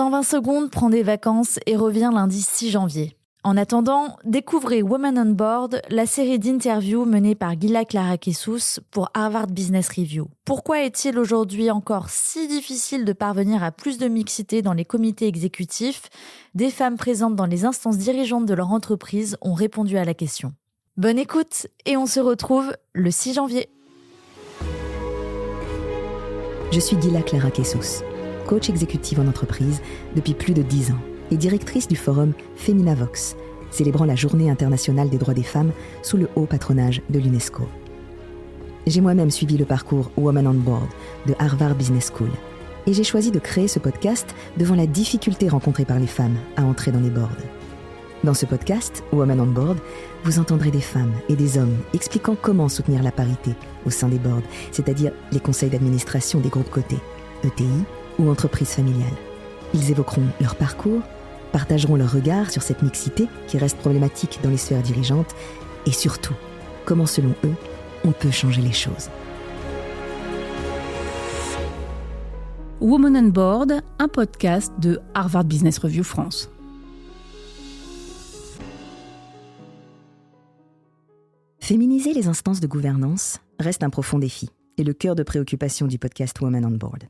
120 secondes prend des vacances et revient lundi 6 janvier. En attendant, découvrez Women on Board, la série d'interviews menée par Gila Clara-Kessous pour Harvard Business Review. Pourquoi est-il aujourd'hui encore si difficile de parvenir à plus de mixité dans les comités exécutifs ? Des femmes présentes dans les instances dirigeantes de leur entreprise ont répondu à la question. Bonne écoute et on se retrouve le 6 janvier. Je suis Gila Clara-Kessous, coach exécutive en entreprise depuis plus de 10 ans et directrice du forum Feminavox, célébrant la Journée internationale des droits des femmes sous le haut patronage de l'UNESCO. J'ai moi-même suivi le parcours Women on Board de Harvard Business School et j'ai choisi de créer ce podcast devant la difficulté rencontrée par les femmes à entrer dans les boards. Dans ce podcast, Women on Board, vous entendrez des femmes et des hommes expliquant comment soutenir la parité au sein des boards, c'est-à-dire les conseils d'administration des groupes cotés, ETI ou entreprises familiales. Ils évoqueront leur parcours, partageront leur regard sur cette mixité qui reste problématique dans les sphères dirigeantes et surtout, comment selon eux, on peut changer les choses. Women on Board, un podcast de Harvard Business Review France. Féminiser les instances de gouvernance reste un profond défi et le cœur de préoccupation du podcast Women on Board.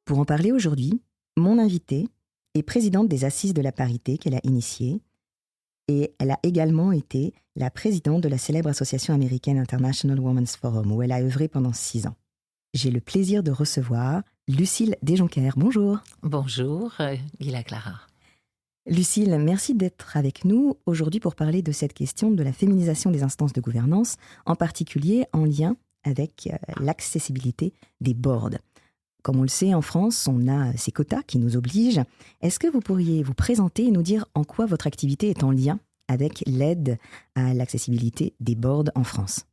Pour en parler aujourd'hui, mon invitée est présidente des Assises de la parité qu'elle a initiées et elle a également été la présidente de la célèbre association américaine International Women's Forum où elle a œuvré pendant 6 ans. J'ai le plaisir de recevoir Lucille Desjoncker. Bonjour. Bonjour, Gila Clara. Lucille, merci d'être avec nous aujourd'hui pour parler de cette question de la féminisation des instances de gouvernance, en particulier en lien avec l'accessibilité des boards. Comme on le sait, en France, on a ces quotas qui nous obligent. Est-ce que vous pourriez vous présenter et nous dire en quoi votre activité est en lien avec l'aide à l'accessibilité des boards en France ?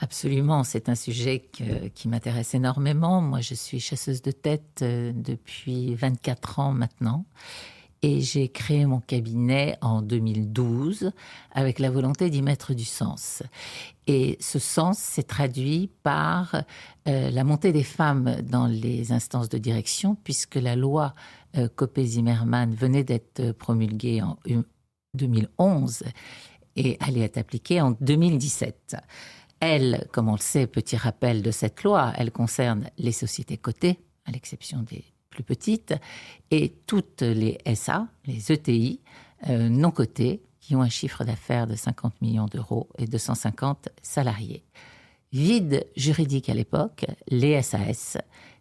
Absolument, c'est un sujet qui m'intéresse énormément. Moi, je suis chasseuse de tête depuis 24 ans maintenant. Et j'ai créé mon cabinet en 2012 avec la volonté d'y mettre du sens. Et ce sens s'est traduit par la montée des femmes dans les instances de direction, puisque la loi Copé-Zimmermann venait d'être promulguée en 2011 et allait être appliquée en 2017. Elle, comme on le sait, petit rappel de cette loi, elle concerne les sociétés cotées, à l'exception des plus petites, et toutes les SA, les ETI, non cotées, qui ont un chiffre d'affaires de 50 millions d'euros et 250 salariés. Vide juridique à l'époque, les SAS,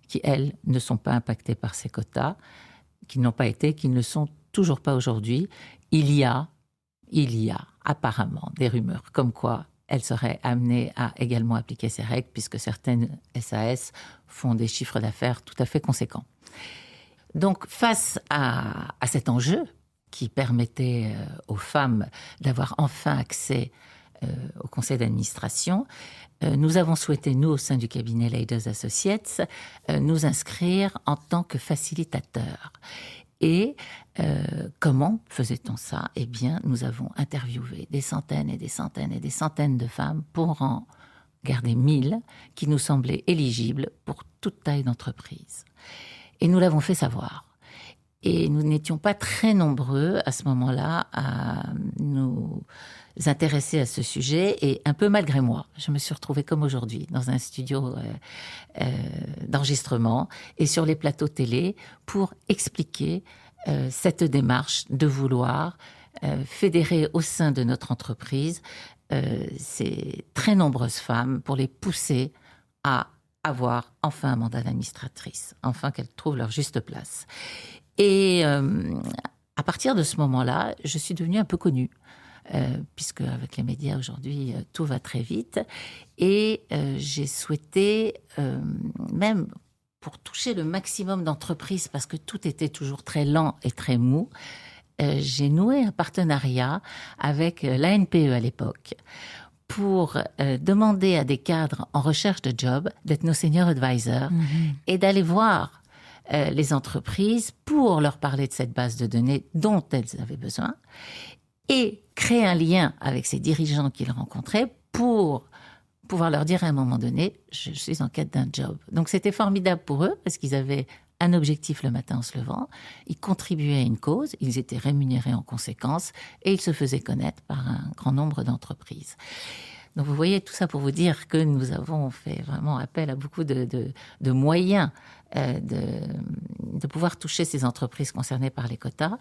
qui, elles, ne sont pas impactées par ces quotas, qui n'ont pas été, qui ne le sont toujours pas aujourd'hui. Il y a apparemment des rumeurs comme quoi elles seraient amenées à également appliquer ces règles, puisque certaines SAS font des chiffres d'affaires tout à fait conséquents. Donc, face à cet enjeu qui permettait aux femmes d'avoir enfin accès au conseil d'administration, nous avons souhaité, nous, au sein du cabinet Leaders Associates, nous inscrire en tant que facilitateurs. Et comment faisait-on ça ? Eh bien, nous avons interviewé des centaines et des centaines et des centaines de femmes pour en garder 1000 qui nous semblaient éligibles pour toute taille d'entreprise. Et nous l'avons fait savoir. Et nous n'étions pas très nombreux à ce moment-là à nous intéresser à ce sujet. Et un peu malgré moi, je me suis retrouvée comme aujourd'hui dans un studio d'enregistrement et sur les plateaux télé pour expliquer cette démarche de vouloir fédérer au sein de notre entreprise ces très nombreuses femmes pour les pousser à avoir enfin un mandat d'administratrice, enfin qu'elles trouvent leur juste place. Et à partir de ce moment-là, je suis devenue un peu connue, puisque avec les médias aujourd'hui, tout va très vite. Et j'ai souhaité, même pour toucher le maximum d'entreprises, parce que tout était toujours très lent et très mou, j'ai noué un partenariat avec l'ANPE à l'époque, pour demander à des cadres en recherche de job d'être nos senior advisors et d'aller voir les entreprises pour leur parler de cette base de données dont elles avaient besoin et créer un lien avec ces dirigeants qu'ils rencontraient pour pouvoir leur dire à un moment donné, je suis en quête d'un job. Donc c'était formidable pour eux parce qu'ils avaient un objectif le matin en se levant, ils contribuaient à une cause, ils étaient rémunérés en conséquence et ils se faisaient connaître par un grand nombre d'entreprises. Donc vous voyez, tout ça pour vous dire que nous avons fait vraiment appel à beaucoup de moyens de pouvoir toucher ces entreprises concernées par les quotas.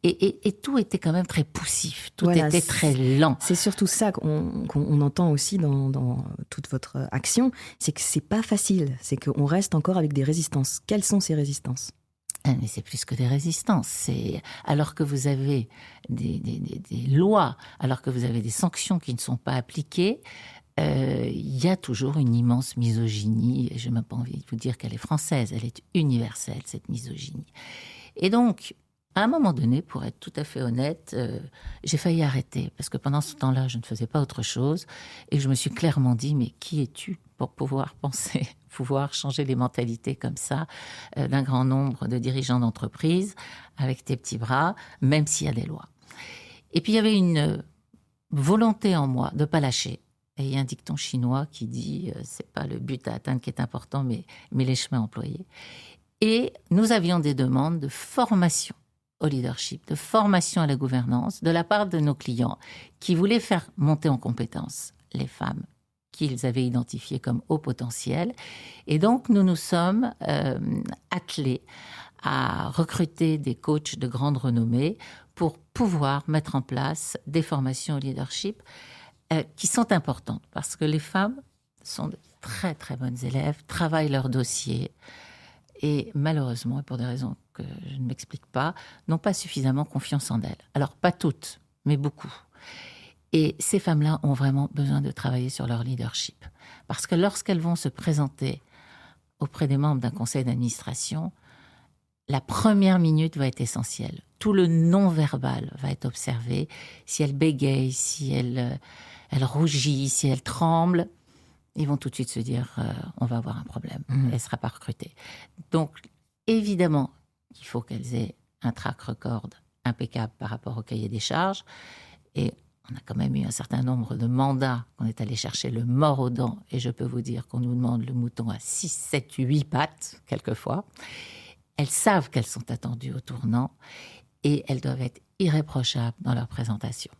Et tout était quand même très poussif, tout était très lent. C'est surtout ça qu'on entend aussi dans toute votre action, c'est que c'est pas facile, c'est qu'on reste encore avec des résistances. Quelles sont ces résistances ? Mais c'est plus que des résistances. Alors que vous avez des lois, alors que vous avez des sanctions qui ne sont pas appliquées, il y a toujours une immense misogynie. Et je n'ai même pas envie de vous dire qu'elle est française, elle est universelle, cette misogynie. Et donc, à un moment donné, pour être tout à fait honnête, j'ai failli arrêter. Parce que pendant ce temps-là, je ne faisais pas autre chose. Et je me suis clairement dit, mais qui es-tu pour pouvoir penser, pouvoir changer les mentalités comme ça d'un grand nombre de dirigeants d'entreprise avec tes petits bras, même s'il y a des lois. Et puis il y avait une volonté en moi de ne pas lâcher. Et il y a un dicton chinois qui dit c'est pas le but à atteindre qui est important, mais les chemins employés. Et nous avions des demandes de formation au leadership, de formation à la gouvernance de la part de nos clients qui voulaient faire monter en compétence les femmes qu'ils avaient identifiées comme haut potentiel. Et donc, nous nous sommes attelés à recruter des coachs de grande renommée pour pouvoir mettre en place des formations au leadership qui sont importantes parce que les femmes sont de très, très bonnes élèves, travaillent leur dossier et malheureusement, et pour des raisons que je ne m'explique pas, n'ont pas suffisamment confiance en elles. Alors, pas toutes, mais beaucoup. Et ces femmes-là ont vraiment besoin de travailler sur leur leadership. Parce que lorsqu'elles vont se présenter auprès des membres d'un conseil d'administration, la première minute va être essentielle. Tout le non-verbal va être observé. Si elles bégayent, si elles rougit, si elles tremblent, ils vont tout de suite se dire on va avoir un problème. Elle ne sera pas recrutée. Donc, évidemment, il faut qu'elles aient un track record impeccable par rapport au cahier des charges. Et on a quand même eu un certain nombre de mandats qu'on est allé chercher le mort aux dents. Et je peux vous dire qu'on nous demande le mouton à 6, 7, 8 pattes, quelquefois. Elles savent qu'elles sont attendues au tournant et elles doivent être irréprochables dans leur présentation.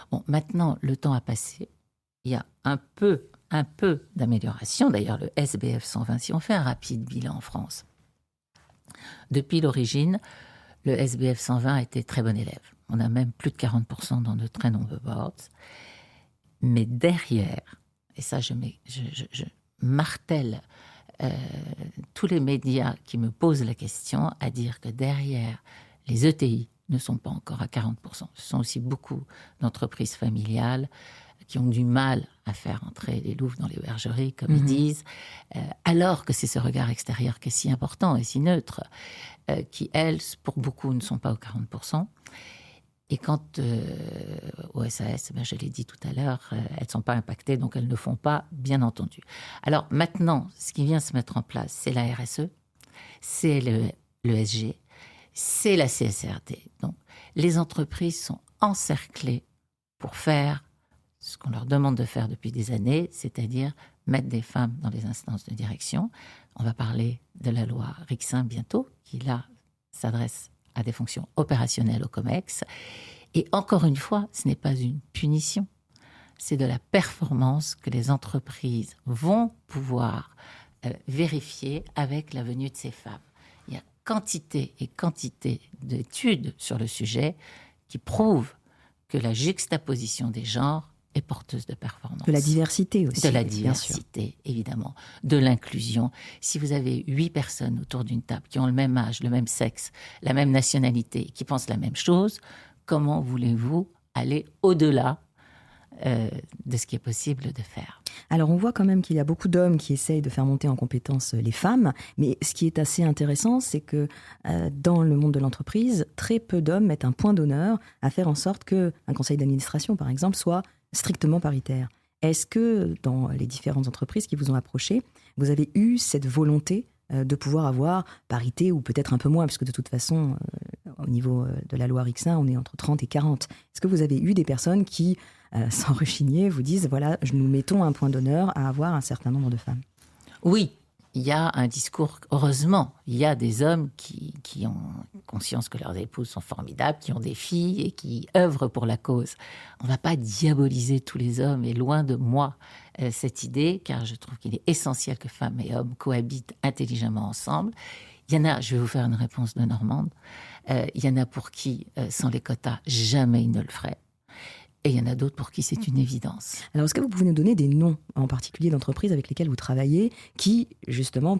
Bon, maintenant, le temps a passé. Il y a un peu d'amélioration. D'ailleurs, le SBF 120, si on fait un rapide bilan en France, depuis l'origine, le SBF 120 a été très bon élève. On a même plus de 40% dans de très nombreux boards. Mais derrière, et ça je martèle tous les médias qui me posent la question à dire que derrière, les ETI ne sont pas encore à 40%. Ce sont aussi beaucoup d'entreprises familiales qui ont du mal à faire entrer les louves dans les bergeries, comme ils disent, alors que c'est ce regard extérieur qui est si important et si neutre, qui, elles, pour beaucoup, ne sont pas aux 40%. Et quant au SAS, je l'ai dit tout à l'heure, elles ne sont pas impactées, donc elles ne font pas, bien entendu. Alors maintenant, ce qui vient se mettre en place, c'est la RSE, c'est l'ESG, c'est la CSRD. Donc les entreprises sont encerclées pour faire ce qu'on leur demande de faire depuis des années, c'est-à-dire mettre des femmes dans les instances de direction. On va parler de la loi Rixain bientôt, qui là s'adresse à des fonctions opérationnelles au COMEX. Et encore une fois, ce n'est pas une punition, c'est de la performance que les entreprises vont pouvoir vérifier avec la venue de ces femmes. Il y a quantité et quantité d'études sur le sujet qui prouvent que la juxtaposition des genres est porteuse de performance. De la diversité aussi. De la diversité, évidemment. De l'inclusion. Si vous avez 8 personnes autour d'une table qui ont le même âge, le même sexe, la même nationalité, qui pensent la même chose, comment voulez-vous aller au-delà de ce qui est possible de faire? Alors on voit quand même qu'il y a beaucoup d'hommes qui essayent de faire monter en compétence les femmes, mais ce qui est assez intéressant, c'est que dans le monde de l'entreprise, très peu d'hommes mettent un point d'honneur à faire en sorte qu'un conseil d'administration, par exemple, soit strictement paritaire. Est-ce que dans les différentes entreprises qui vous ont approché, vous avez eu cette volonté de pouvoir avoir parité ou peut-être un peu moins, puisque de toute façon, au niveau de la loi Rixain, on est entre 30 et 40. Est-ce que vous avez eu des personnes qui, sans rechigner, vous disent, voilà, nous mettons un point d'honneur à avoir un certain nombre de femmes? Oui, il y a un discours, heureusement, il y a des hommes qui ont conscience que leurs épouses sont formidables, qui ont des filles et qui œuvrent pour la cause. On ne va pas diaboliser tous les hommes, et loin de moi cette idée, car je trouve qu'il est essentiel que femmes et hommes cohabitent intelligemment ensemble. Il y en a, je vais vous faire une réponse de Normande, il y en a pour qui, sans les quotas, jamais ils ne le feraient. Et il y en a d'autres pour qui c'est une évidence. Alors, est-ce que vous pouvez nous donner des noms, en particulier d'entreprises avec lesquelles vous travaillez, qui, justement,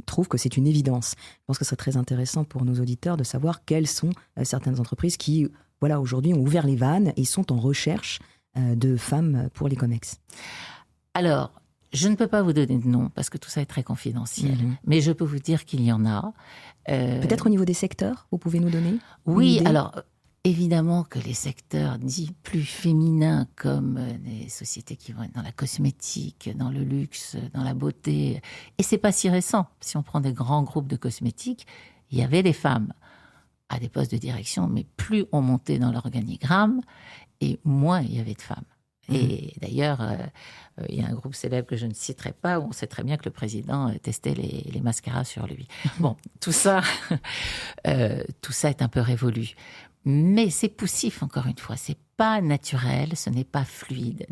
trouvent que c'est une évidence ? Je pense que ce serait très intéressant pour nos auditeurs de savoir quelles sont certaines entreprises qui, voilà, aujourd'hui ont ouvert les vannes et sont en recherche de femmes pour les COMEX. Alors, je ne peux pas vous donner de nom parce que tout ça est très confidentiel. Mais je peux vous dire qu'il y en a. Peut-être au niveau des secteurs, vous pouvez nous donner ? Oui, alors... Évidemment que les secteurs dits plus féminins, comme les sociétés qui vont être dans la cosmétique, dans le luxe, dans la beauté, et c'est pas si récent. Si on prend des grands groupes de cosmétiques, il y avait des femmes à des postes de direction, mais plus on montait dans l'organigramme, et moins il y avait de femmes. Et d'ailleurs, il y a un groupe célèbre que je ne citerai pas, où on sait très bien que le président testait les mascaras sur lui. Bon, tout ça est un peu révolu. Mais c'est poussif, encore une fois. C'est pas naturel, ce n'est pas fluide.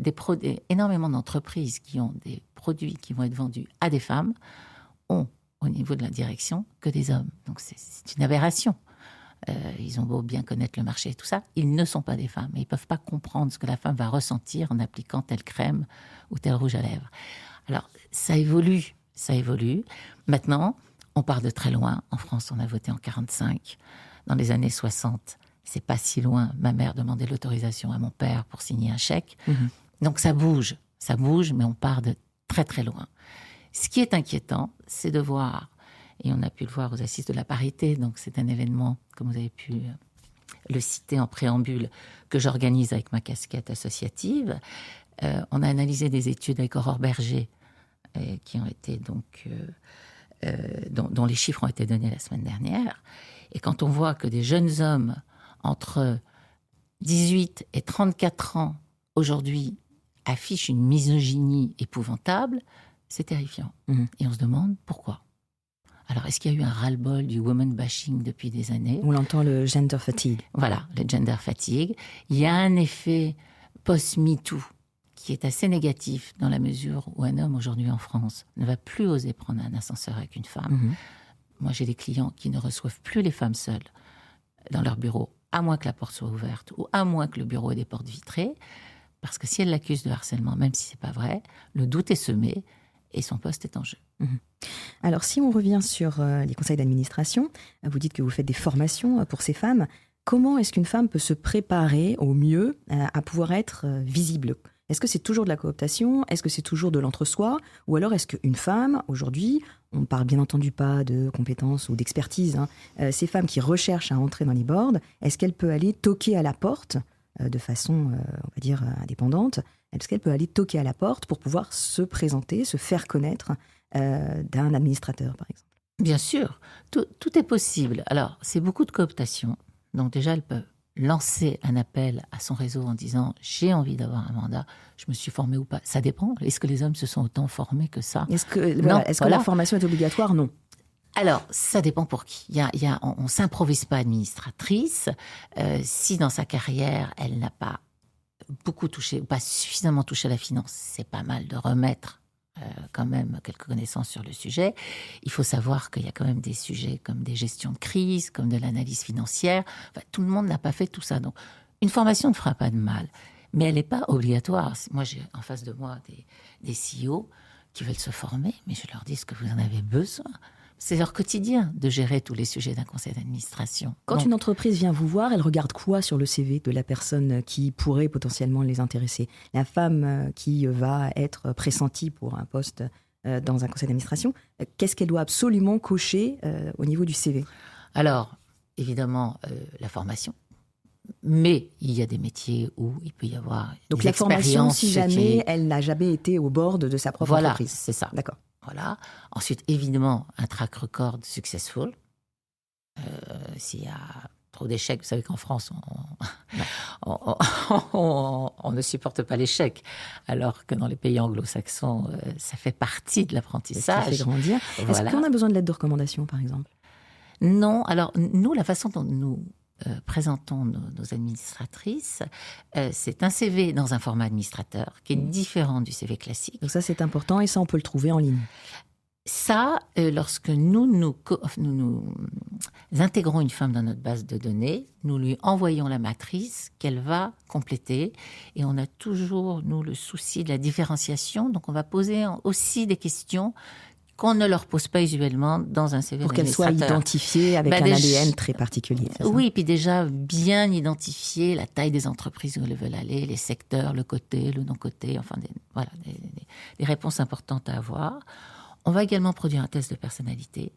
Énormément d'entreprises qui ont des produits qui vont être vendus à des femmes ont, au niveau de la direction, que des hommes. Donc c'est une aberration. Ils ont beau bien connaître le marché et tout ça, ils ne sont pas des femmes. Et ils peuvent pas comprendre ce que la femme va ressentir en appliquant telle crème ou tel rouge à lèvres. Alors, ça évolue. Maintenant, on part de très loin. En France, on a voté en 1945. Dans les années 60, c'est pas si loin. Ma mère demandait l'autorisation à mon père pour signer un chèque. Donc ça bouge, mais on part de très très loin. Ce qui est inquiétant, c'est de voir, et on a pu le voir aux Assises de la parité, donc c'est un événement, comme vous avez pu le citer en préambule, que j'organise avec ma casquette associative. On a analysé des études avec Aurore Berger, qui ont été donc... dont les chiffres ont été donnés la semaine dernière. Et quand on voit que des jeunes hommes entre 18 et 34 ans, aujourd'hui, affichent une misogynie épouvantable, c'est terrifiant. Et on se demande pourquoi. Alors, est-ce qu'il y a eu un ras-le-bol du woman bashing depuis des années ? On entend le gender fatigue. Voilà, le gender fatigue. Il y a un effet post-MeToo qui est assez négatif dans la mesure où un homme, aujourd'hui en France, ne va plus oser prendre un ascenseur avec une femme. Moi, j'ai des clients qui ne reçoivent plus les femmes seules dans leur bureau, à moins que la porte soit ouverte ou à moins que le bureau ait des portes vitrées, parce que si elle l'accuse de harcèlement, même si c'est pas vrai, le doute est semé et son poste est en jeu. Alors, si on revient sur les conseils d'administration, vous dites que vous faites des formations pour ces femmes. Comment est-ce qu'une femme peut se préparer au mieux à pouvoir être visible ? Est-ce que c'est toujours de la cooptation ? Est-ce que c'est toujours de l'entre-soi ? Ou alors est-ce qu'une femme, aujourd'hui, on ne parle bien entendu pas de compétences ou d'expertise, ces femmes qui recherchent à entrer dans les boards, est-ce qu'elle peut aller toquer à la porte de façon, on va dire, indépendante ? Est-ce qu'elle peut aller toquer à la porte pour pouvoir se présenter, se faire connaître d'un administrateur, par exemple ? Bien sûr, tout est possible. Alors, c'est beaucoup de cooptation. Donc déjà, elle peut lancer un appel à son réseau en disant « j'ai envie d'avoir un mandat, je me suis formée ou pas ». Ça dépend. Est-ce que les hommes se sont autant formés que ça ? Est-ce que la formation est obligatoire ? Non. Alors, ça dépend pour qui. On ne s'improvise pas administratrice. Si dans sa carrière, elle n'a pas beaucoup touché, ou pas suffisamment touché à la finance, c'est pas mal de remettre quand même quelques connaissances sur le sujet. Il faut savoir qu'il y a quand même des sujets comme des gestions de crise, comme de l'analyse financière. Enfin, tout le monde n'a pas fait tout ça. Donc, une formation ne fera pas de mal, mais elle n'est pas obligatoire. Moi, j'ai en face de moi des CEO qui veulent se former, mais je leur dis ce que vous en avez besoin. C'est leur quotidien de gérer tous les sujets d'un conseil d'administration. Quand une entreprise vient vous voir, elle regarde quoi sur le CV de la personne qui pourrait potentiellement les intéresser ? La femme qui va être pressentie pour un poste dans un conseil d'administration, qu'est-ce qu'elle doit absolument cocher au niveau du CV ? Alors, évidemment, la formation. Mais il y a des métiers où il peut y avoir donc la formation, si jamais elle n'a jamais été au board de sa propre entreprise. Voilà, c'est ça. D'accord. Voilà. Ensuite, évidemment, un track record successful. S'il y a trop d'échecs, vous savez qu'en France, on ne supporte pas l'échec, alors que dans les pays anglo-saxons, ça fait partie de l'apprentissage. Ça fait grandir. Voilà. Est-ce qu'on a besoin de lettres de recommandation, par exemple ? Non. Alors, nous, la façon dont nous présentons nos administratrices, c'est un CV dans un format administrateur qui est différent du CV classique. Donc ça, c'est important et ça, on peut le trouver en ligne. Ça, lorsque nous intégrons une femme dans notre base de données, nous lui envoyons la matrice qu'elle va compléter. Et on a toujours, nous, le souci de la différenciation. Donc, on va poser aussi des questions qu'on ne leur pose pas usuellement dans un CV pour qu'elle soit identifiée avec un ADN très particulier. Oui, puis déjà bien identifier la taille des entreprises où elles veulent aller, les secteurs, le côté, le non-côté, enfin des réponses importantes à avoir. On va également produire un test de personnalité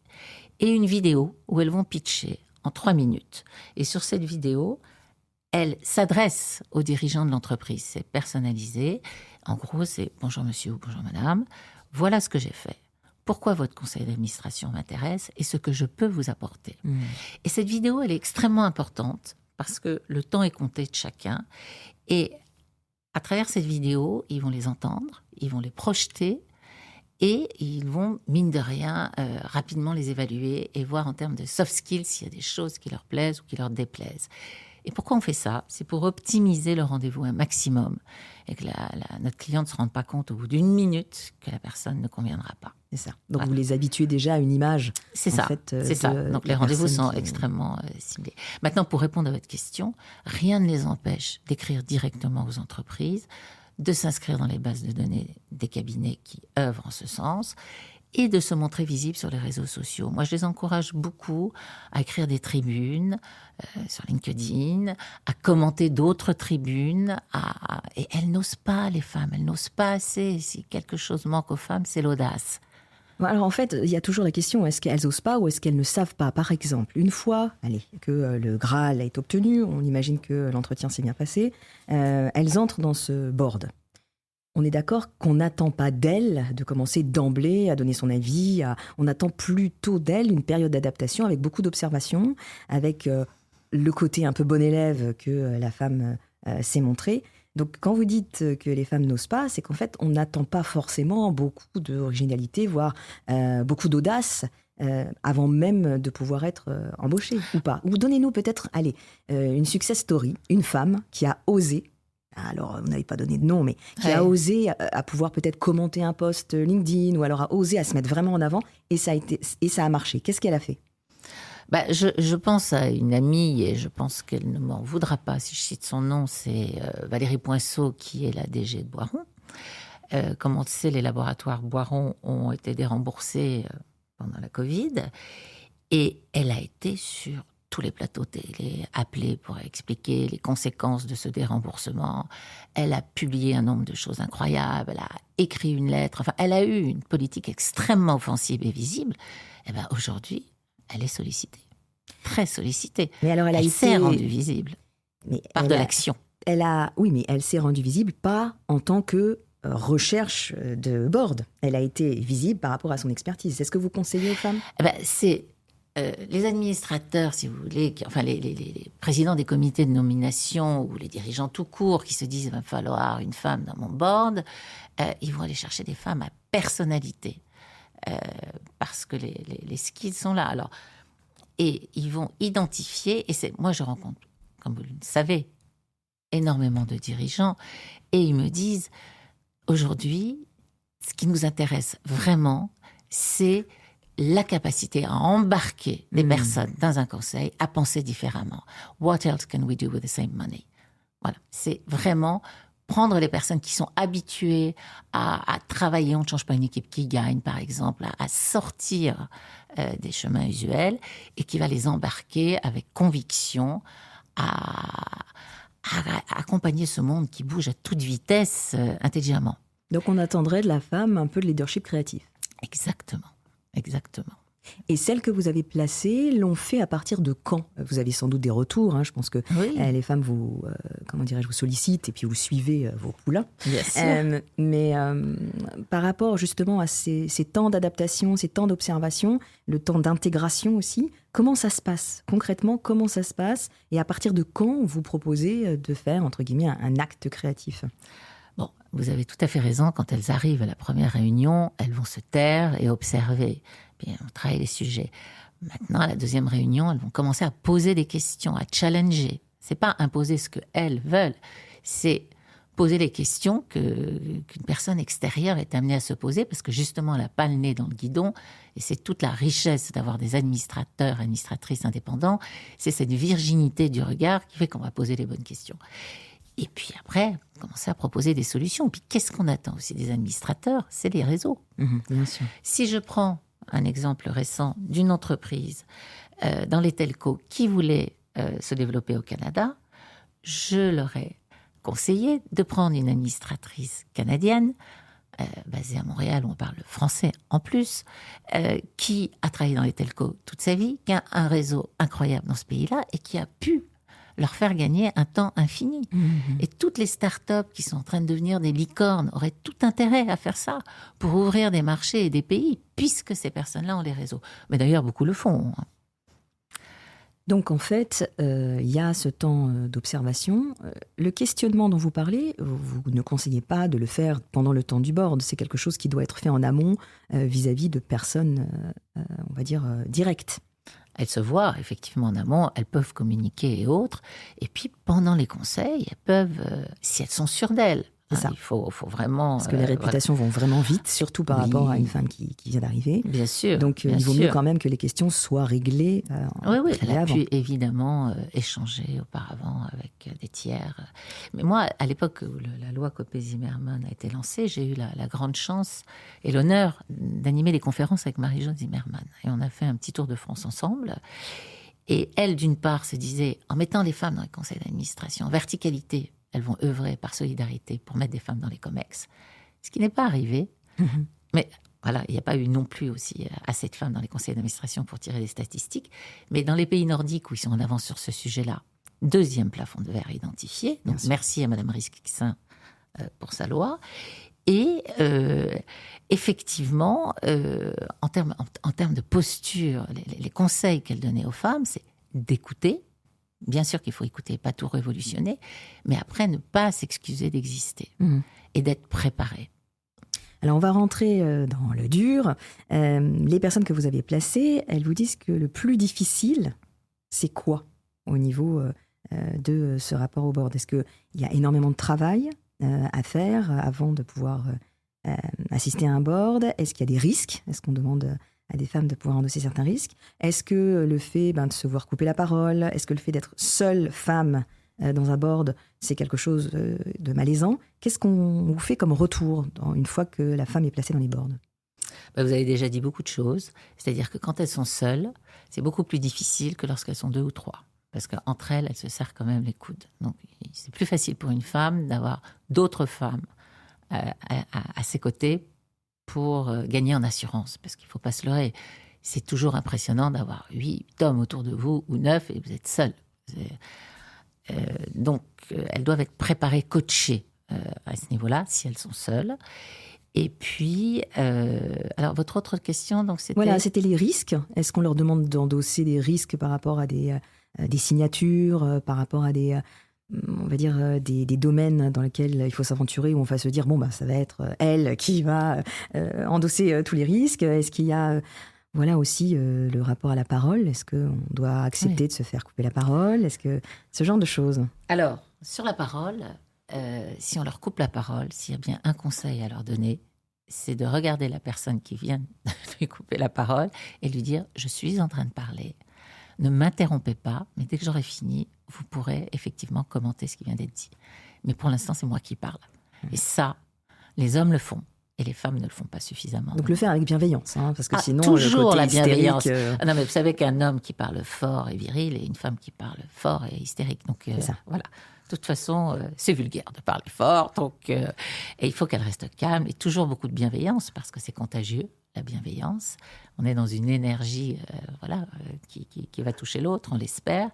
et une vidéo où elles vont pitcher en 3 minutes. Et sur cette vidéo, elles s'adressent aux dirigeants de l'entreprise. C'est personnalisé. En gros, c'est « Bonjour monsieur ou bonjour madame, voilà ce que j'ai fait. Pourquoi votre conseil d'administration m'intéresse et ce que je peux vous apporter. » Et cette vidéo, elle est extrêmement importante parce que le temps est compté de chacun. Et à travers cette vidéo, ils vont les entendre, ils vont les projeter et ils vont, mine de rien, rapidement les évaluer et voir en termes de soft skills s'il y a des choses qui leur plaisent ou qui leur déplaisent. Et pourquoi on fait ça ? C'est pour optimiser le rendez-vous un maximum et que notre client ne se rende pas compte au bout d'1 minute que la personne ne conviendra pas. C'est ça. Donc vous les habituez déjà à une image. C'est ça. Donc les rendez-vous sont extrêmement ciblés. Maintenant, pour répondre à votre question, rien ne les empêche d'écrire directement aux entreprises, de s'inscrire dans les bases de données des cabinets qui œuvrent en ce sens et de se montrer visible sur les réseaux sociaux. Moi, je les encourage beaucoup à écrire des tribunes sur LinkedIn, à commenter d'autres tribunes. Et elles n'osent pas, les femmes, elles n'osent pas assez. Si quelque chose manque aux femmes, c'est l'audace. Alors en fait, il y a toujours la question, est-ce qu'elles n'osent pas ou est-ce qu'elles ne savent pas ? Par exemple, une fois que le Graal est obtenu, on imagine que l'entretien s'est bien passé, elles entrent dans ce board. On est d'accord qu'on n'attend pas d'elle de commencer d'emblée à donner son avis. On attend plutôt d'elle une période d'adaptation avec beaucoup d'observations, avec le côté un peu bon élève que la femme s'est montrée. Donc quand vous dites que les femmes n'osent pas, c'est qu'en fait, on n'attend pas forcément beaucoup d'originalité, voire beaucoup d'audace avant même de pouvoir être embauchée ou pas. Ou donnez-nous peut-être, une success story, une femme qui a osé. Alors, vous n'avez pas donné de nom, mais qui a osé à pouvoir peut-être commenter un post LinkedIn ou alors a osé à se mettre vraiment en avant et ça a marché. Qu'est-ce qu'elle a fait ? Je pense à une amie et je pense qu'elle ne m'en voudra pas si je cite son nom. C'est Valérie Poinceau qui est la DG de Boiron. Comme on le sait, les laboratoires Boiron ont été déremboursés pendant la Covid et elle a été sur tous les plateaux télé, appelée pour expliquer les conséquences de ce déremboursement. Elle a publié un nombre de choses incroyables, elle a écrit une lettre, enfin, elle a eu une politique extrêmement offensive et visible. Et aujourd'hui, elle est sollicitée, très sollicitée. Mais alors elle s'est rendue visible par de l'action. Oui, mais elle s'est rendue visible pas en tant que recherche de board. Elle a été visible par rapport à son expertise. Est-ce que vous conseillez aux femmes ? C'est les administrateurs, si vous voulez, les présidents des comités de nomination ou les dirigeants tout court qui se disent il va falloir une femme dans mon board, ils vont aller chercher des femmes à personnalité parce que les skills sont là. Alors, et ils vont identifier, moi je rencontre, comme vous le savez, énormément de dirigeants et ils me disent aujourd'hui, ce qui nous intéresse vraiment, c'est la capacité à embarquer des personnes dans un conseil, à penser différemment. What else can we do with the same money? Voilà, c'est vraiment prendre les personnes qui sont habituées à travailler. On ne change pas une équipe qui gagne, par exemple, à sortir des chemins usuels et qui va les embarquer avec conviction à accompagner ce monde qui bouge à toute vitesse intelligemment. Donc on attendrait de la femme un peu de leadership créatif. Exactement. Et celles que vous avez placées l'ont fait à partir de quand ? Vous avez sans doute des retours. Hein, je pense que les femmes vous, vous sollicitent et puis vous suivez vos poulains. Bien sûr. Mais par rapport justement à ces temps d'adaptation, ces temps d'observation, le temps d'intégration aussi, comment ça se passe ? Concrètement, comment ça se passe ? Et à partir de quand vous proposez de faire, entre guillemets, un acte créatif ? Bon, vous avez tout à fait raison. Quand elles arrivent à la première réunion, elles vont se taire et observer. Puis on travaille les sujets. Maintenant, à la deuxième réunion, elles vont commencer à poser des questions, à challenger. C'est pas imposer ce qu'elles veulent, c'est poser les questions qu'une personne extérieure est amenée à se poser parce que justement, elle n'a pas le nez dans le guidon. Et c'est toute la richesse d'avoir des administrateurs, administratrices indépendants. C'est cette virginité du regard qui fait qu'on va poser les bonnes questions. Et puis après, commencer à proposer des solutions. Puis qu'est-ce qu'on attend aussi des administrateurs ? C'est les réseaux. Bien sûr. Si je prends un exemple récent d'une entreprise dans les telcos qui voulait se développer au Canada, je leur ai conseillé de prendre une administratrice canadienne, basée à Montréal où on parle français en plus, qui a travaillé dans les telcos toute sa vie, qui a un réseau incroyable dans ce pays-là et qui a pu leur faire gagner un temps infini. Et toutes les startups qui sont en train de devenir des licornes auraient tout intérêt à faire ça pour ouvrir des marchés et des pays, puisque ces personnes-là ont les réseaux. Mais d'ailleurs, beaucoup le font. Donc en fait, il y a ce temps d'observation. Le questionnement dont vous parlez, vous ne conseillez pas de le faire pendant le temps du board. C'est quelque chose qui doit être fait en amont vis-à-vis de personnes, on va dire, directes. Elles se voient effectivement en amont, elles peuvent communiquer et autres. Et puis pendant les conseils, elles peuvent, si elles sont sûres d'elles, il faut vraiment... Parce que les réputations vont vraiment vite, surtout par rapport à une femme qui vient d'arriver. Bien sûr. Donc il vaut mieux quand même que les questions soient réglées. Oui, elle a pu évidemment échanger auparavant avec des tiers. Mais moi, à l'époque où la loi Copé-Zimmermann a été lancée, j'ai eu la grande chance et l'honneur d'animer les conférences avec Marie-Jo Zimmermann. Et on a fait un petit tour de France ensemble. Et elle, d'une part, se disait, en mettant les femmes dans les conseils d'administration, en verticalité, elles vont œuvrer par solidarité pour mettre des femmes dans les COMEX. Ce qui n'est pas arrivé. Mais voilà, il n'y a pas eu non plus aussi assez de femmes dans les conseils d'administration pour tirer des statistiques. Mais dans les pays nordiques où ils sont en avance sur ce sujet-là, deuxième plafond de verre identifié. Donc merci à Madame Rixin pour sa loi. Et effectivement, en termes de posture, les conseils qu'elle donnait aux femmes, c'est d'écouter. Bien sûr qu'il faut écouter, pas tout révolutionner, mais après ne pas s'excuser d'exister et d'être préparé. Alors on va rentrer dans le dur. Les personnes que vous avez placées, elles vous disent que le plus difficile, c'est quoi au niveau de ce rapport au board ? Est-ce qu'il y a énormément de travail à faire avant de pouvoir assister à un board ? Est-ce qu'il y a des risques ? Est-ce qu'on demande à des femmes de pouvoir endosser certains risques ? Est-ce que le fait de se voir couper la parole, est-ce que le fait d'être seule femme dans un board, c'est quelque chose de malaisant ? Qu'est-ce qu'on vous fait comme retour une fois que la femme est placée dans les boards ? Vous avez déjà dit beaucoup de choses. C'est-à-dire que quand elles sont seules, c'est beaucoup plus difficile que lorsqu'elles sont 2 ou 3. Parce qu'entre elles, elles se serrent quand même les coudes. Donc c'est plus facile pour une femme d'avoir d'autres femmes à ses côtés pour gagner en assurance, parce qu'il ne faut pas se leurrer. C'est toujours impressionnant d'avoir 8 hommes autour de vous, ou 9, et vous êtes seul. Donc, elles doivent être préparées, coachées à ce niveau-là, si elles sont seules. Et puis, alors votre autre question, donc c'était... Voilà, c'était les risques. Est-ce qu'on leur demande d'endosser des risques par rapport à des signatures, par rapport à des... on va dire des domaines dans lesquels il faut s'aventurer, où on va se dire, ça va être elle qui va endosser tous les risques. Est-ce qu'il y a aussi le rapport à la parole ? Est-ce qu'on doit accepter de se faire couper la parole ? Est-ce que ce genre de choses ? Alors, sur la parole, si on leur coupe la parole, s'il y a bien un conseil à leur donner, c'est de regarder la personne qui vient de lui couper la parole et lui dire « Je suis en train de parler. Ne m'interrompez pas, mais dès que j'aurai fini, vous pourrez effectivement commenter ce qui vient d'être dit. Mais pour l'instant, c'est moi qui parle. » Et ça, les hommes le font. Et les femmes ne le font pas suffisamment. Donc le faire avec bienveillance, parce que sinon... Toujours le côté la bienveillance. hystérique, non, mais vous savez qu'un homme qui parle fort est viril et une femme qui parle fort est hystérique. Donc c'est ça. Voilà. De toute façon, c'est vulgaire de parler fort. Donc, et il faut qu'elle reste calme et toujours beaucoup de bienveillance parce que c'est contagieux. la bienveillance. On est dans une énergie qui va toucher l'autre, on l'espère.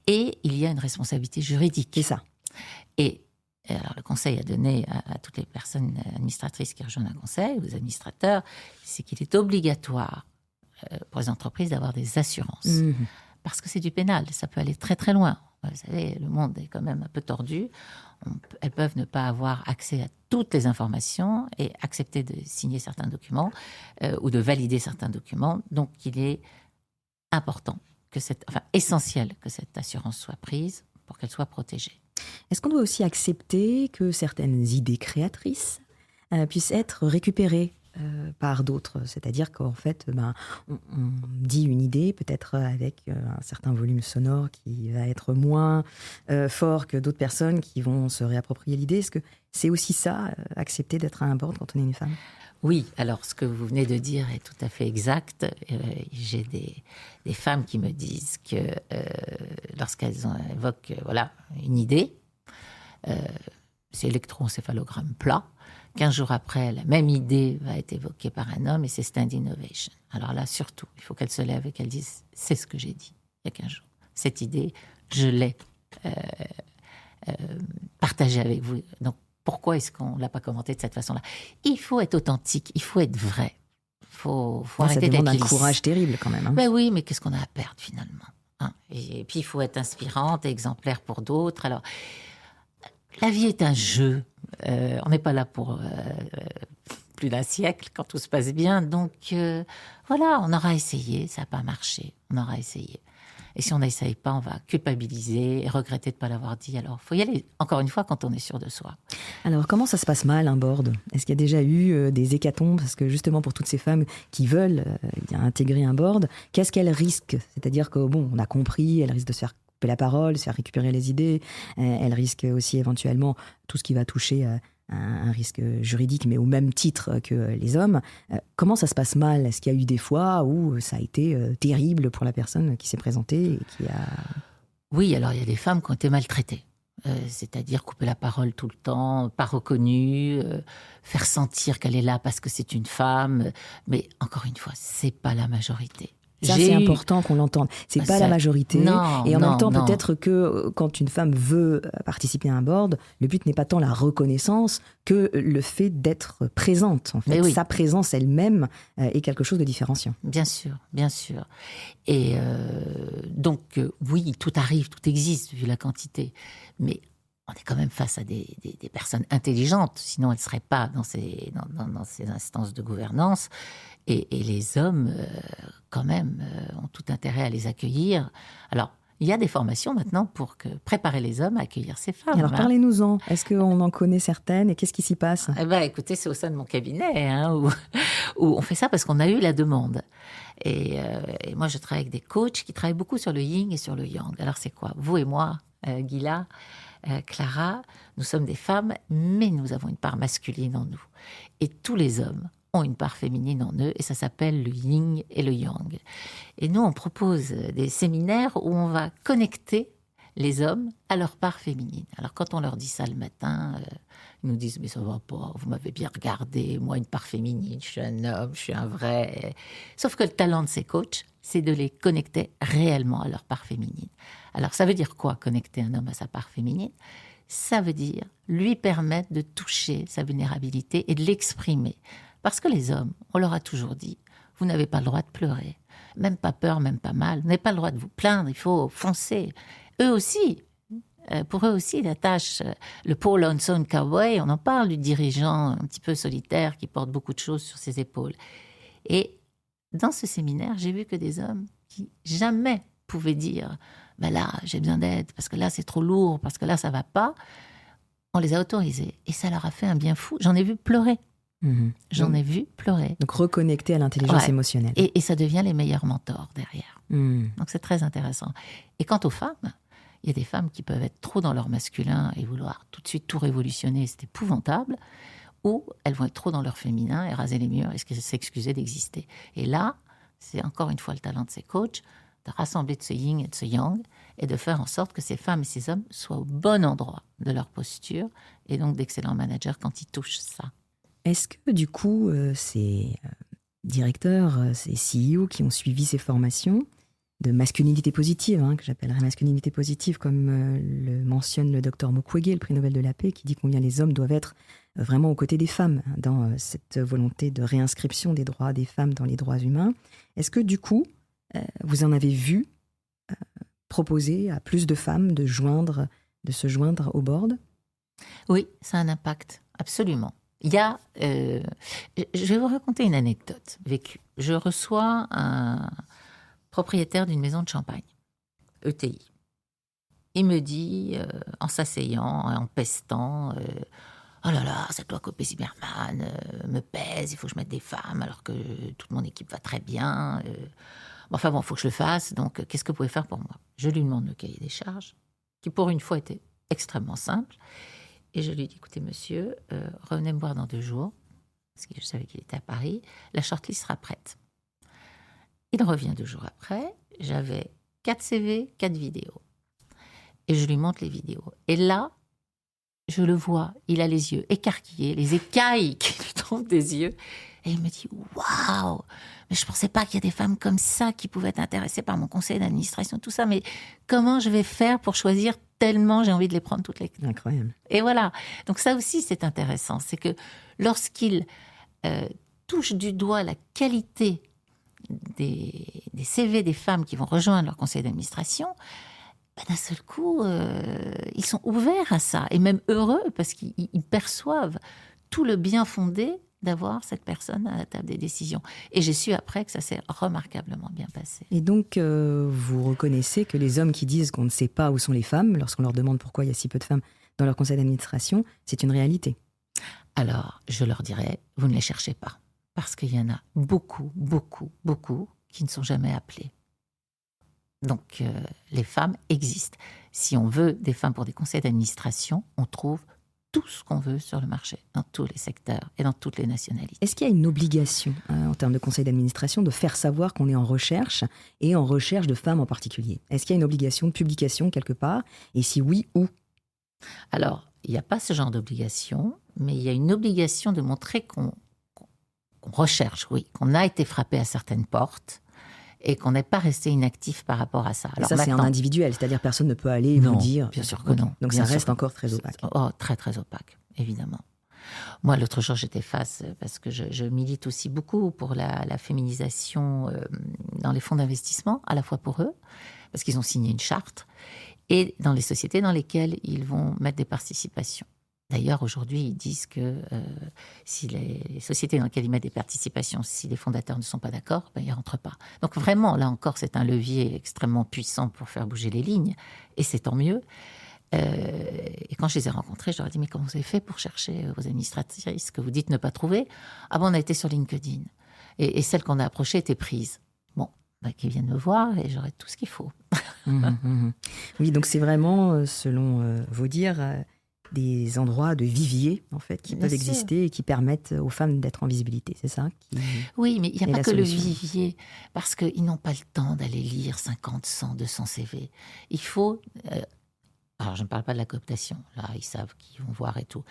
Et il y a une responsabilité juridique. C'est ça. Et alors, le conseil à donner à toutes les personnes administratrices qui rejoignent un conseil, aux administrateurs, c'est qu'il est obligatoire pour les entreprises d'avoir des assurances. Mmh. Parce que c'est du pénal, ça peut aller très très loin. Vous savez, le monde est quand même un peu tordu. Elles peuvent ne pas avoir accès à toutes les informations et accepter de signer certains documents ou de valider certains documents. Donc, il est important, essentiel que cette assurance soit prise pour qu'elle soit protégée. Est-ce qu'on doit aussi accepter que certaines idées créatrices puissent être récupérées par d'autres? C'est-à-dire qu'en fait, on dit une idée, peut-être avec un certain volume sonore qui va être moins fort que d'autres personnes qui vont se réapproprier l'idée. Est-ce que c'est aussi ça, accepter d'être à un board quand on est une femme? Oui, alors ce que vous venez de dire est tout à fait exact. J'ai des femmes qui me disent que lorsqu'elles évoquent une idée, c'est électroencéphalogramme plat. 15 jours après, la même idée va être évoquée par un homme et c'est standing ovation. Alors là, surtout, il faut qu'elle se lève et qu'elle dise « c'est ce que j'ai dit il y a 15 jours. Cette idée, je l'ai partagée avec vous. Donc, pourquoi est-ce qu'on ne l'a pas commentée de cette façon-là ?» Il faut être authentique, il faut être vrai. Faut arrêter d'être lisse. Ça demande un courage terrible quand même. Ben oui, mais qu'est-ce qu'on a à perdre finalement, hein? Et puis, il faut être inspirante et exemplaire pour d'autres. Alors, la vie est un jeu. On n'est pas là pour plus d'un siècle quand tout se passe bien. Donc, on aura essayé, ça n'a pas marché. On aura essayé. Et si on n'essaye pas, on va culpabiliser et regretter de ne pas l'avoir dit. Alors, il faut y aller, encore une fois, quand on est sûr de soi. Alors, comment ça se passe mal, un board? Est-ce qu'il y a déjà eu des hécatombes? Parce que justement, pour toutes ces femmes qui veulent intégrer un board, qu'est-ce qu'elles risquent? C'est-à-dire que, on a compris, elles risquent de se faire couper la parole, se faire récupérer les idées. Elles risquent aussi éventuellement tout ce qui va toucher un risque juridique, mais au même titre que les hommes. Comment ça se passe mal? Est-ce qu'il y a eu des fois où ça a été terrible pour la personne qui s'est présentée et qui a... Oui, alors il y a des femmes qui ont été maltraitées. C'est-à-dire couper la parole tout le temps, pas reconnue, faire sentir qu'elle est là parce que c'est une femme. Mais encore une fois, c'est pas la majorité. Ça, c'est important qu'on l'entende. C'est pas la majorité. Non, et en même temps, non. peut-être que quand une femme veut participer à un board, le but n'est pas tant la reconnaissance que le fait d'être présente. En fait, sa présence elle-même est quelque chose de différenciant. Bien sûr, bien sûr. Et donc, oui, tout arrive, tout existe, vu la quantité. Mais on est quand même face à des personnes intelligentes, sinon elles ne seraient pas dans ces instances de gouvernance. Et les hommes, quand même, ont tout intérêt à les accueillir. Alors, il y a des formations maintenant pour préparer les hommes à accueillir ces femmes. Alors, parlez-nous-en. Est-ce qu'on en connaît certaines et qu'est-ce qui s'y passe? Écoutez, c'est au sein de mon cabinet où on fait ça parce qu'on a eu la demande. Et moi, je travaille avec des coachs qui travaillent beaucoup sur le yin et sur le yang. Alors, c'est quoi? Vous et moi, Gila, Clara, nous sommes des femmes, mais nous avons une part masculine en nous. Et tous les hommes ont une part féminine en eux, et ça s'appelle le yin et le yang. Et nous, on propose des séminaires où on va connecter les hommes à leur part féminine. Alors, quand on leur dit ça le matin, ils nous disent « mais ça va pas, vous m'avez bien regardé, moi, une part féminine, je suis un homme, je suis un vrai... » Sauf que le talent de ces coachs, c'est de les connecter réellement à leur part féminine. Alors, ça veut dire quoi, connecter un homme à sa part féminine? Ça veut dire lui permettre de toucher sa vulnérabilité et de l'exprimer. Parce que les hommes, on leur a toujours dit, vous n'avez pas le droit de pleurer, même pas peur, même pas mal, vous n'avez pas le droit de vous plaindre, il faut foncer. Eux aussi, pour eux aussi, la tâche, le Paul Lonesome Cowboy, on en parle du dirigeant un petit peu solitaire qui porte beaucoup de choses sur ses épaules. Et dans ce séminaire, j'ai vu que des hommes qui jamais pouvaient dire, là, j'ai besoin d'aide, parce que là, c'est trop lourd, parce que là, ça va pas, on les a autorisés. Et ça leur a fait un bien fou. J'en ai vu pleurer. J'en ai vu pleurer. Donc reconnecter à l'intelligence émotionnelle. Et ça devient les meilleurs mentors derrière. Donc c'est très intéressant. Et quant aux femmes, il y a des femmes qui peuvent être trop dans leur masculin et vouloir tout de suite tout révolutionner, c'est épouvantable, ou elles vont être trop dans leur féminin et raser les murs et s'excuser d'exister. Et là, c'est encore une fois le talent de ces coachs, de rassembler de ce yin et de ce yang et de faire en sorte que ces femmes et ces hommes soient au bon endroit de leur posture et donc d'excellents managers quand ils touchent ça. Est-ce que du coup, c'est directeurs, ces CEO qui ont suivi ces formations de masculinité positive, que j'appellerais masculinité positive, comme le mentionne le docteur Mukwege, le prix Nobel de la paix, qui dit combien les hommes doivent être vraiment aux côtés des femmes dans cette volonté de réinscription des droits des femmes dans les droits humains. Est-ce que du coup, vous en avez vu proposer à plus de femmes de se joindre au board? Oui, ça a un impact, absolument. Il y a, je vais vous raconter une anecdote vécue. Je reçois un propriétaire d'une maison de champagne, ETI. Il me dit, en s'asseyant, en pestant, oh là là, cette loi Copé-Zimmermann me pèse, il faut que je mette des femmes alors que toute mon équipe va très bien. Enfin bon, il faut que je le fasse, donc qu'est-ce que vous pouvez faire pour moi? Je lui demande le cahier des charges, qui pour une fois était extrêmement simple. Et je lui dis, écoutez monsieur, revenez me voir dans 2 jours, parce que je savais qu'il était à Paris, la shortlist sera prête. Il revient 2 jours après, j'avais 4 CV, 4 vidéos. Et je lui montre les vidéos. Et là, je le vois, il a les yeux écarquillés, les écailles qui lui tombent des yeux. Et il me dit, waouh, mais je ne pensais pas qu'il y a des femmes comme ça qui pouvaient être intéressées par mon conseil d'administration, tout ça. Mais comment je vais faire pour choisir tellement j'ai envie de les prendre toutes les... Incroyable. Et voilà. Donc ça aussi, c'est intéressant. C'est que lorsqu'il touche du doigt la qualité des CV des femmes qui vont rejoindre leur conseil d'administration, d'un seul coup, ils sont ouverts à ça. Et même heureux, parce qu'ils perçoivent tout le bien fondé d'avoir cette personne à la table des décisions. Et j'ai su après que ça s'est remarquablement bien passé. Et donc, vous reconnaissez que les hommes qui disent qu'on ne sait pas où sont les femmes, lorsqu'on leur demande pourquoi il y a si peu de femmes dans leur conseil d'administration, c'est une réalité. Alors, je leur dirais, vous ne les cherchez pas. Parce qu'il y en a beaucoup, beaucoup, beaucoup qui ne sont jamais appelés. Donc, les femmes existent. Si on veut des femmes pour des conseils d'administration, on trouve tout ce qu'on veut sur le marché, dans tous les secteurs et dans toutes les nationalités. Est-ce qu'il y a une obligation, en termes de conseil d'administration, de faire savoir qu'on est en recherche, et en recherche de femmes en particulier? Est-ce qu'il y a une obligation de publication quelque part? Et si oui, où? Alors, il n'y a pas ce genre d'obligation, mais il y a une obligation de montrer qu'on recherche, oui, qu'on a été frappé à certaines portes, et qu'on n'est pas resté inactif par rapport à ça. Alors ça, c'est en individuel, c'est-à-dire personne ne peut aller vous dire... Bien sûr que non. Donc bien ça reste encore très opaque. Oh, très, très opaque, évidemment. Moi, l'autre jour, j'étais face, parce que je milite aussi beaucoup pour la féminisation dans les fonds d'investissement, à la fois pour eux, parce qu'ils ont signé une charte, et dans les sociétés dans lesquelles ils vont mettre des participations. D'ailleurs, aujourd'hui, ils disent que si les sociétés dans lesquelles ils mettent des participations, si les fondateurs ne sont pas d'accord, ils ne rentrent pas. Donc vraiment, là encore, c'est un levier extrêmement puissant pour faire bouger les lignes, et c'est tant mieux. Et quand je les ai rencontrés, je leur ai dit, mais comment vous avez fait pour chercher vos administratrices que vous dites ne pas trouver? Ah bon, on a été sur LinkedIn. Et celle qu'on a approchée était prise. Bon, qu'ils viennent me voir et j'aurai tout ce qu'il faut. Oui, donc c'est vraiment, selon vos dires... des endroits de vivier, en fait, qui peuvent exister et qui permettent aux femmes d'être en visibilité, c'est ça Oui, mais il n'y a pas que solution. Le vivier, parce qu'ils n'ont pas le temps d'aller lire 50, 100, 200 CV. Il faut... alors, je ne parle pas de la cooptation, là, ils savent qu'ils vont voir et tout.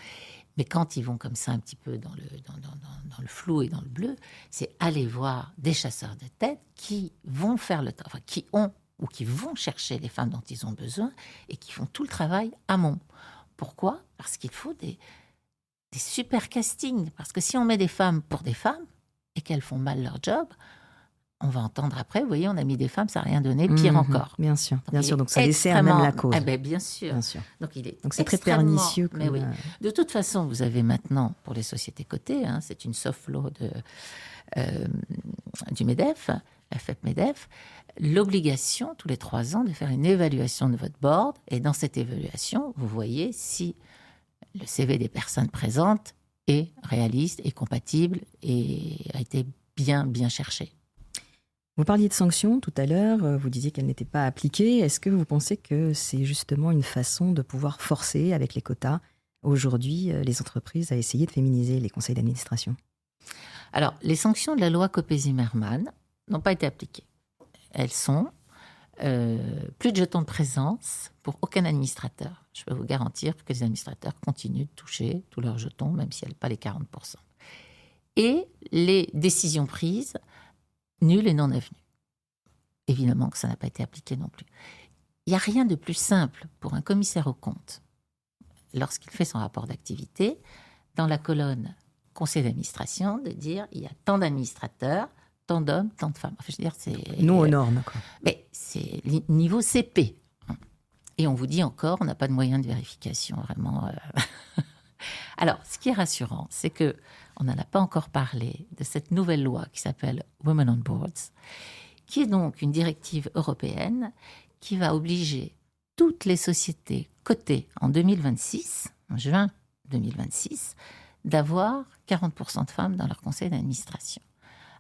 Mais quand ils vont comme ça, un petit peu dans le flou et dans le bleu, c'est aller voir des chasseurs de tête qui vont faire le travail, qui ont ou qui vont chercher les femmes dont ils ont besoin et qui font tout le travail amont. Pourquoi? Parce qu'il faut des super castings. Parce que si on met des femmes pour des femmes et qu'elles font mal leur job, on va entendre après, vous voyez, on a mis des femmes, ça n'a rien donné, pire encore. Bien sûr, donc ça dessert même la cause. Bien sûr. Donc c'est très pernicieux. Mais oui. De toute façon, vous avez maintenant, pour les sociétés cotées, c'est une soft law du MEDEF, la FEP-MEDEF, l'obligation, tous les 3 ans, de faire une évaluation de votre board. Et dans cette évaluation, vous voyez si le CV des personnes présentes est réaliste, est compatible et a été bien cherché. Vous parliez de sanctions tout à l'heure, vous disiez qu'elles n'étaient pas appliquées. Est-ce que vous pensez que c'est justement une façon de pouvoir forcer, avec les quotas, aujourd'hui, les entreprises à essayer de féminiser les conseils d'administration? Alors, les sanctions de la loi Copé-Zimmermann n'ont pas été appliquées. Elles sont plus de jetons de présence pour aucun administrateur. Je peux vous garantir que les administrateurs continuent de toucher tous leurs jetons, même si elles n'ont pas les 40%. et les décisions prises, nulles et non avenues. Évidemment que ça n'a pas été appliqué non plus. Il n'y a rien de plus simple pour un commissaire aux comptes, lorsqu'il fait son rapport d'activité, dans la colonne conseil d'administration, de dire il y a tant d'administrateurs, tant d'hommes, tant de femmes. Enfin, je veux dire, c'est... Non aux normes, quoi. Mais c'est niveau CP. Et on vous dit encore, on n'a pas de moyens de vérification, vraiment. Alors, ce qui est rassurant, c'est qu'on n'en a pas encore parlé de cette nouvelle loi qui s'appelle Women on Boards, qui est donc une directive européenne qui va obliger toutes les sociétés cotées en 2026, en juin 2026, d'avoir 40% de femmes dans leur conseil d'administration.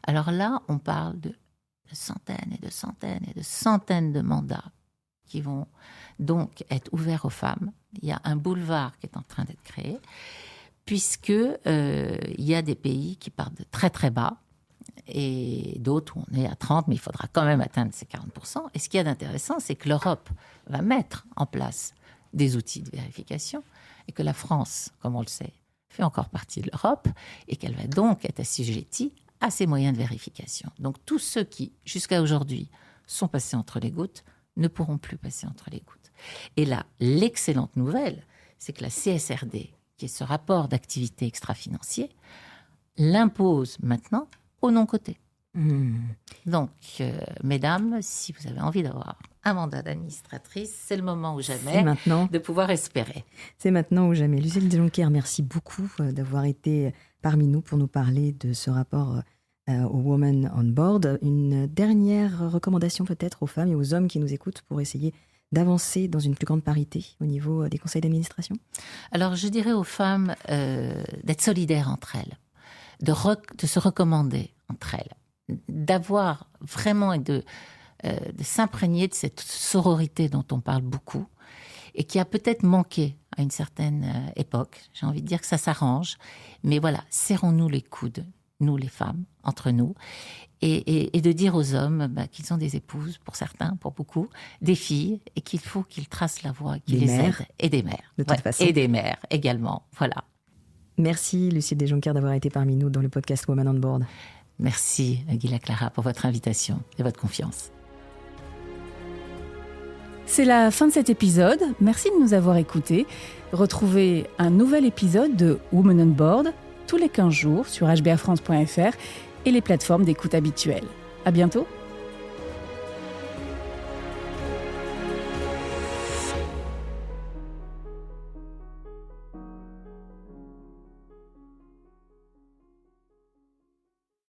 Alors là, on parle de centaines et de centaines et de centaines de mandats qui vont donc être ouverts aux femmes. Il y a un boulevard qui est en train d'être créé, puisque il y a des pays qui partent de très très bas et d'autres où on est à 30, mais il faudra quand même atteindre ces 40%. Et ce qu'il y a d'intéressant, c'est que l'Europe va mettre en place des outils de vérification et que la France, comme on le sait, fait encore partie de l'Europe et qu'elle va donc être assujettie à ces moyens de vérification. Donc tous ceux qui, jusqu'à aujourd'hui, sont passés entre les gouttes ne pourront plus passer entre les gouttes. Et là, l'excellente nouvelle, c'est que la CSRD, qui est ce rapport d'activité extra-financier, l'impose maintenant aux non-cotés. Donc, mesdames, si vous avez envie d'avoir un mandat d'administratrice, c'est le moment ou jamais de pouvoir espérer. C'est maintenant ou jamais. Lucille Dejonckheere, merci beaucoup d'avoir été parmi nous pour nous parler de ce rapport aux Women on Board. Une dernière recommandation peut-être aux femmes et aux hommes qui nous écoutent pour essayer d'avancer dans une plus grande parité au niveau des conseils d'administration? Alors, je dirais aux femmes d'être solidaires entre elles, de se recommander entre elles, d'avoir vraiment et de s'imprégner de cette sororité dont on parle beaucoup et qui a peut-être manqué à une certaine époque. J'ai envie de dire que ça s'arrange, mais voilà, serrons-nous les coudes, nous les femmes, entre nous, et de dire aux hommes qu'ils ont des épouses, pour certains, pour beaucoup, des filles, et qu'il faut qu'ils tracent la voie, qu'ils les aident, et des mères. De toute façon. Et des mères également, voilà. Merci Lucille Dejonckheere d'avoir été parmi nous dans le podcast Women on Board. Merci Guilla Clara pour votre invitation et votre confiance. C'est la fin de cet épisode. Merci de nous avoir écoutés. Retrouvez un nouvel épisode de Women on Board tous les 15 jours sur hbrfrance.fr et les plateformes d'écoute habituelles. À bientôt.